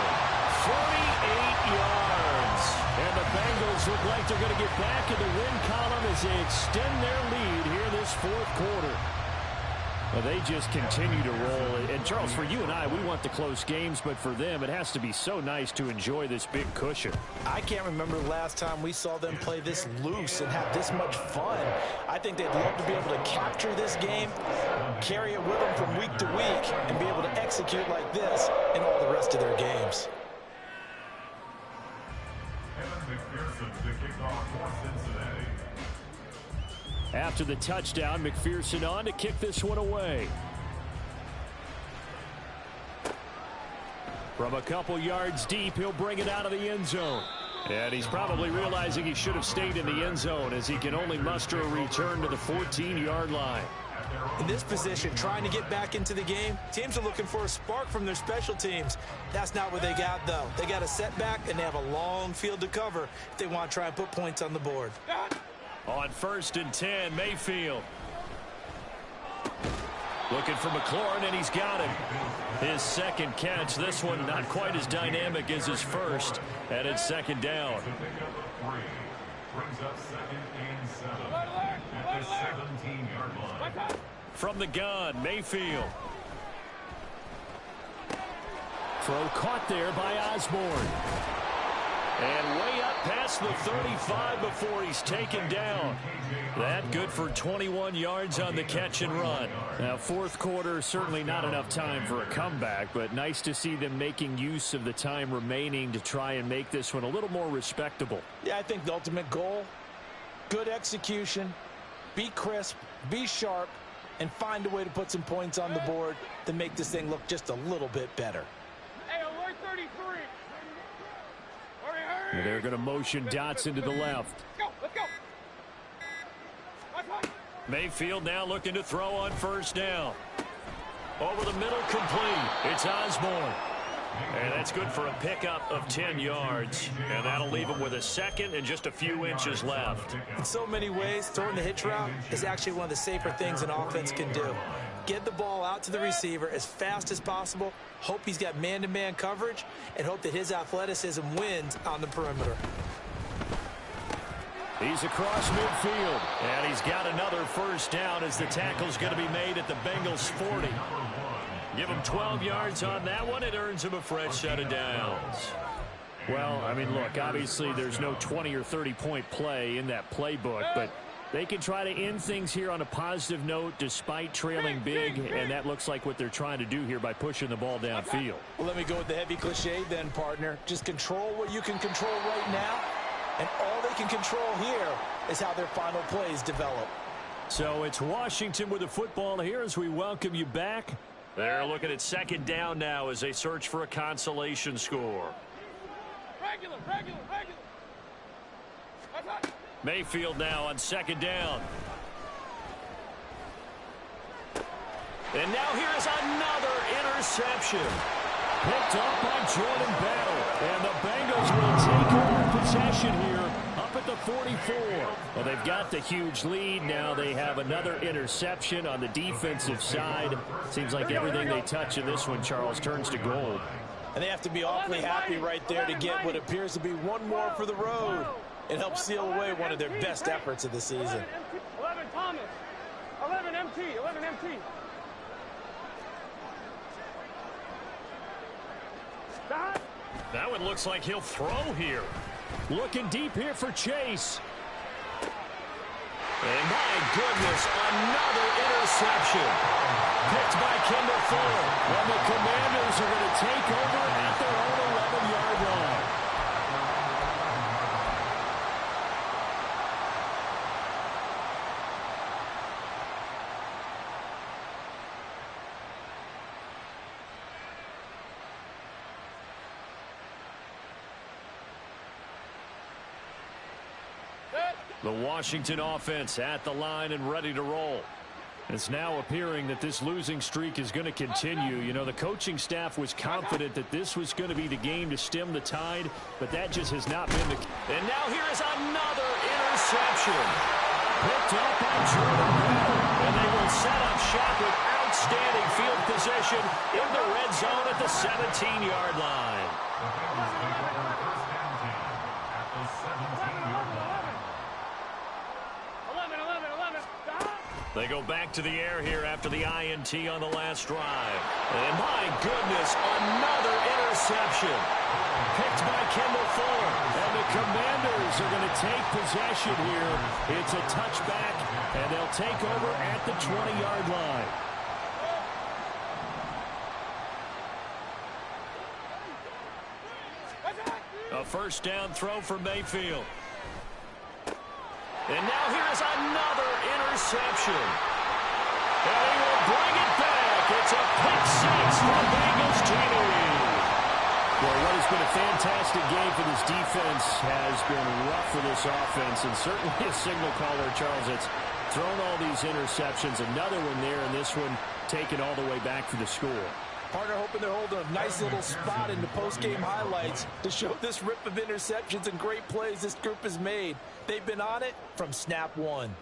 48 yards. And the Bengals look like they're going to get back in the win column as they extend their lead here this 4th quarter. Well, they just continue to roll. And, Charles, for you and I, we want the close games, but for them, it has to be so nice to enjoy this big cushion. I can't remember the last time we saw them play this loose and have this much fun. I think they'd love to be able to capture this game, carry it with them from week to week, and be able to execute like this in all the rest of their games. After the touchdown, McPherson on to kick this one away. From a couple yards deep, he'll bring it out of the end zone. And he's probably realizing he should have stayed in the end zone as he can only muster a return to the 14-yard line. In this position, trying to get back into the game, teams are looking for a spark from their special teams. That's not what they got, though. They got a setback, and they have a long field to cover if they want to try and put points on the board. On 1st and 10, Mayfield. Looking for McLaurin, and he's got him. His 2nd catch. This one not quite as dynamic as his first. And it's 2nd down. From the gun, Mayfield. Throw caught there by Osborne. And way up past the 35 before he's taken down. That good for 21 yards on the catch and run. Now, 4th quarter, certainly not enough time for a comeback, but nice to see them making use of the time remaining to try and make this one a little more respectable. Yeah, I think the ultimate goal, good execution, be crisp, be sharp, and find a way to put some points on the board to make this thing look just a little bit better. Hey, alert 33. And they're going to motion dots into the left. Let's go. Mayfield now looking to throw on 1st down. Over the middle, complete. It's Osborne. And that's good for a pickup of 10 yards. And that'll leave him with a second and just a few inches left. In so many ways, throwing the hitch route is actually one of the safer things an offense can do. Get the ball out to the receiver as fast as possible, hope he's got man-to-man coverage, and hope that his athleticism wins on the perimeter. He's across midfield, and he's got another first down as the tackle's going to be made at the Bengals' 40. Give him 12 yards on that one. It earns him a fresh set of downs. Well, I mean, look, obviously there's no 20 or 30-point play in that playbook, but they can try to end things here on a positive note despite trailing big, and that looks like what they're trying to do here by pushing the ball downfield. Well, let me go with the heavy cliche then, partner. Just control what you can control right now, and all they can control here is how their final plays develop. So it's Washington with the football here as we welcome you back. They're looking at second down now as they search for a consolation score. Regular. Mayfield now on second down. And now here is another interception. Picked up by Jordan Battle. And the Bengals will take over possession here up at the 44. Well, they've got the huge lead. Now they have another interception on the defensive side. Seems like everything they touch in this one, Charles, turns to gold. And they have to be awfully happy right there to get what appears to be one more for the road. It helps seal away one of their best efforts of the season. 11 Thomas. 11 MT. 11 MT. That one looks like he'll throw here. Looking deep here for Chase. And my goodness, another interception. Picked by Kendall Fuller. And the Commanders are going to take over at their own 11-yard line. The Washington offense at the line and ready to roll. It's now appearing that this losing streak is going to continue. You know, the coaching staff was confident that this was going to be the game to stem the tide, but that just has not been the case. And now here is another interception. Picked up by Jordan Battle. And they will set up shop with outstanding field position in the red zone at the 17-yard line. They go back to the air here after the INT on the last drive. And my goodness, another interception. Picked by Kendall Fuller. And the Commanders are going to take possession here. It's a touchback, and they'll take over at the 20-yard line. A first down throw for Mayfield. And now here's another interception. And he will bring it back. It's a pick six for Bengals team. Well, what has been a fantastic game for this defense has been rough for this offense, and certainly a signal caller, Charles, that's thrown all these interceptions. Another one there, and this one taken all the way back for the score. Partner hoping they're holding a nice little spot in the post-game highlights to show this rip of interceptions and great plays this group has made. They've been on it from snap one.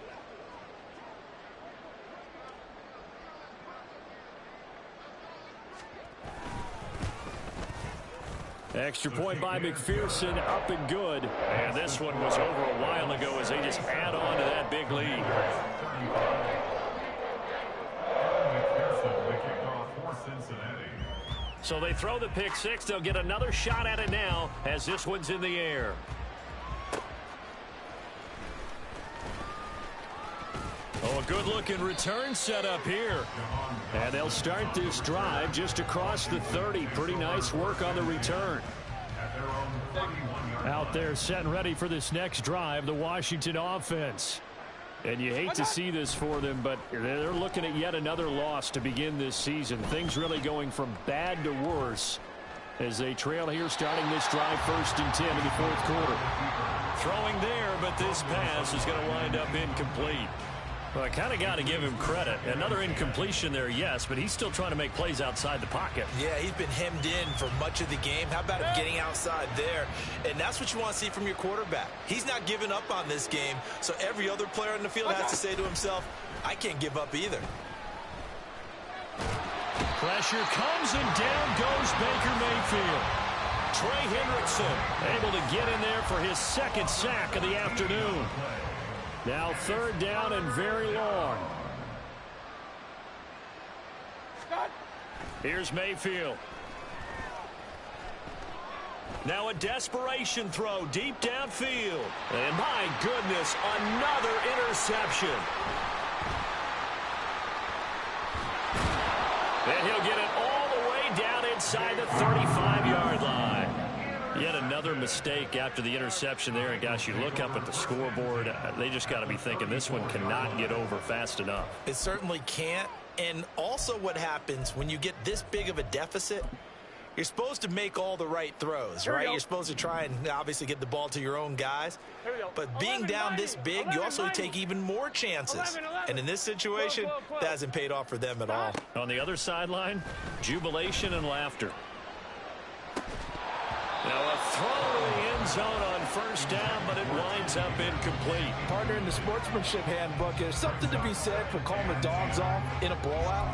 Extra point by McPherson, up and good. And this one was over a while ago as they just add on to that big lead. So they throw the pick six. They'll get another shot at it now as this one's in the air. Oh, a good-looking return set up here. And they'll start this drive just across the 30. Pretty nice work on the return. Out there set and ready for this next drive, the Washington offense. And you hate to see this for them, but they're looking at yet another loss to begin this season. Things really going from bad to worse as they trail here starting this drive 1st and 10 in the 4th quarter. Throwing there, but this pass is going to wind up incomplete. Well, I kind of got to give him credit. Another incompletion there, yes, but he's still trying to make plays outside the pocket. Yeah, he's been hemmed in for much of the game. How about him getting outside there? And that's what you want to see from your quarterback. He's not giving up on this game, so every other player on the field has to say to himself, I can't give up either. Pressure comes, and down goes Baker Mayfield. Trey Hendrickson able to get in there for his second sack of the afternoon. Now third down and very long. Here's Mayfield. Now a desperation throw deep downfield. And my goodness, another interception. And he'll get it all the way down inside the 35-yard line. Yet another mistake after the interception there. And, gosh, you look up at the scoreboard, they just got to be thinking this one cannot get over fast enough. It certainly can't. And also what happens when you get this big of a deficit, you're supposed to make all the right throws, right? You're supposed to try and obviously get the ball to your own guys. But being down this big, you also take even more chances. And in this situation, that hasn't paid off for them at all. On the other sideline, jubilation and laughter. Now a throw to the end zone on first down, but it winds up incomplete. Partner, in the sportsmanship handbook, there's something to be said for calling the dogs off in a blowout.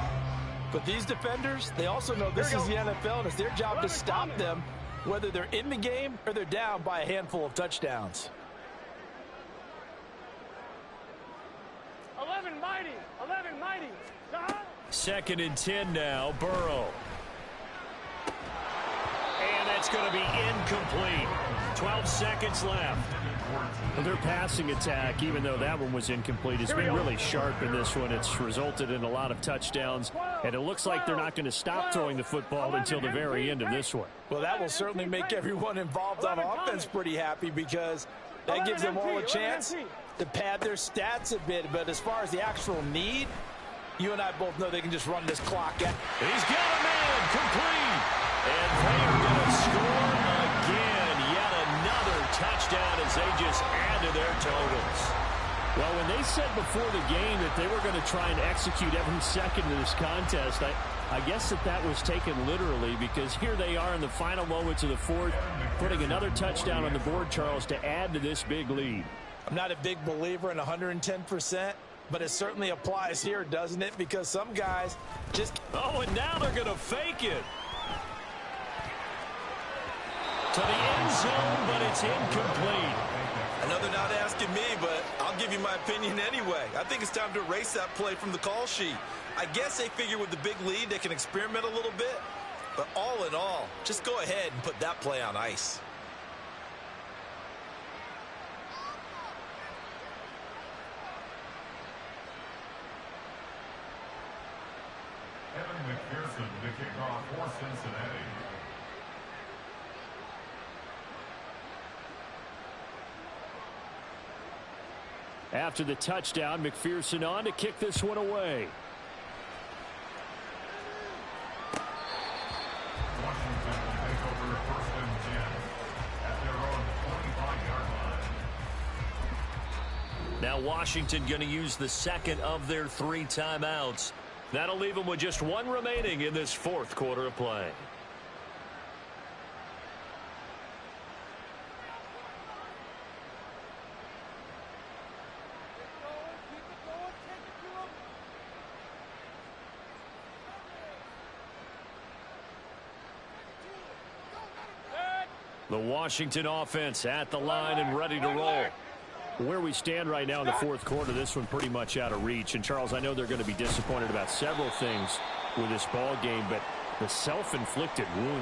But these defenders, they also know this is the NFL, and it's their job to stop them, whether they're in the game or they're down by a handful of touchdowns. 11 mighty. 11 mighty. Second and 10 now, Burrow. And that's going to be incomplete. 12 seconds left. Well, their passing attack, even though that one was incomplete, has been really sharp in this one. It's resulted in a lot of touchdowns, and it looks like they're not going to stop throwing the football until the very end of this one. Well, that will certainly make everyone involved on offense pretty happy, because that gives them all a chance to pad their stats a bit. But as far as the actual need, you and I both know they can just run this clock out. He's got a man complete. And they are going to score again. Yet another touchdown as they just add to their totals. Well, when they said before the game that they were going to try and execute every second of this contest, I guess that was taken literally, because here they are in the final moments of the fourth, putting another touchdown on the board, Charles, to add to this big lead. I'm not a big believer in 110%, but it certainly applies here, doesn't it? Because some guys just... Oh, and now they're going to fake it to the end zone, but it's incomplete. I know they're not asking me, but I'll give you my opinion anyway. I think it's time to erase that play from the call sheet. I guess they figure with the big lead they can experiment a little bit, but all in all, just go ahead and put that play on ice. Evan McPherson to kick off for Cincinnati. After the touchdown, McPherson on to kick this one away. Washington will take over first and 10 at their own 25-yard line. Now Washington going to use the second of their 3 timeouts. That'll leave them with just 1 remaining in this fourth quarter of play. The Washington offense at the line and ready to roll. Where we stand right now in the fourth quarter, this one pretty much out of reach. And, Charles, I know they're going to be disappointed about several things with this ball game, but the self-inflicted wounds